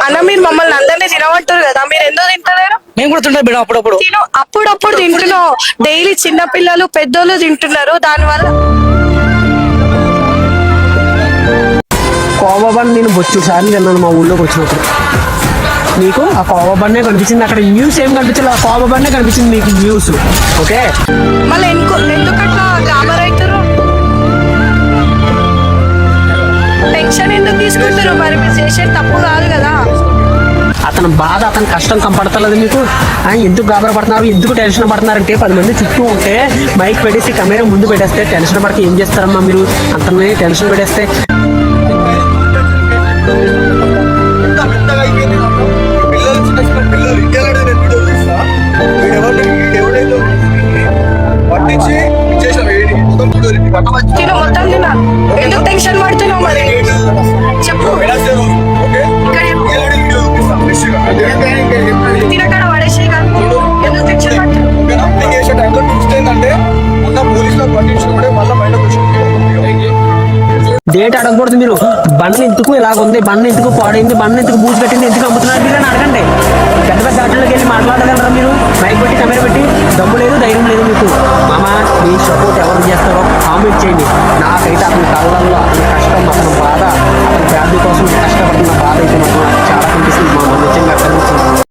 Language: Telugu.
అన్న మీరు మమ్మల్ని అందరినీ తినమంటారు కదా, మీరు ఎందుకు తింటలేరు? మేము కూడా తింటాం మేడం అప్పుడప్పుడు. అప్పుడప్పుడు తింటున్నావు, డైలీ చిన్న పిల్లలు పెద్దోళ్ళు తింటున్నారు, దానివల్ల కోవా బన్ నేను బొచ్చు సార్లు తిన్నాను మా ఊళ్ళోకి వచ్చినప్పుడు. మీకు ఆ కోవా బన్నే కనిపించింది, అక్కడ న్యూస్ ఏం కనిపించలేదు, ఆ కోవా బన్నే కనిపించింది మీకు న్యూస్. ఓకే, మళ్ళీ ఎందుకట్లా గ్రామర్ అవుతారు? టెన్షన్ ఎందుకు తీసుకుంటారు? మరి మీరు చేసేది తప్పు కాదు కదా. అతని బాధ, అతని కష్టం కంపడతలేదు మీకు. ఎందుకు గాబరపడుతున్నారు, ఎందుకు టెన్షన్ పడుతున్నారంటే 10 మంది చుట్టూ ఉంటే మైక్ పెట్టేసి కెమెరా ముందు పెట్టేస్తే టెన్షన్ పడితే ఏం చేస్తారమ్మా మీరు? అంతనే టెన్షన్ పెట్టేస్తే మొత్తం తిన్నా. ఎందుకు టెన్షన్ పడుతున్నావు? మరి చెప్పు. తినకడ పడేసి ఎందుకు టెన్షన్ డేట్ అడగకూడదు మీరు. బండ్లు ఎందుకు ఇలాగుంది, బండ్లు ఎందుకు పాడైంది, బండ్లు ఎందుకు బూజు పెట్టింది, ఎందుకు అమ్ముతున్నారు మీరు అని అడగండి. పెద్ద పెద్ద ఆటల్లోకి వెళ్ళి మాట్లాడగలరా మీరు? మైక్ పెట్టి కెమెరా పెట్టి దమ్ము లేదు, ధైర్యం లేదు మీకు. మామ మీ సపోర్ట్ ఎవరు చేస్తారో కామెంట్ చేయండి. నాకైతే అతని కళ్ళల్లో అతని కష్టం, అతని బాధ, అతని ఫ్యామిలీ కోసం కష్టపడుతున్న బాధ అయితే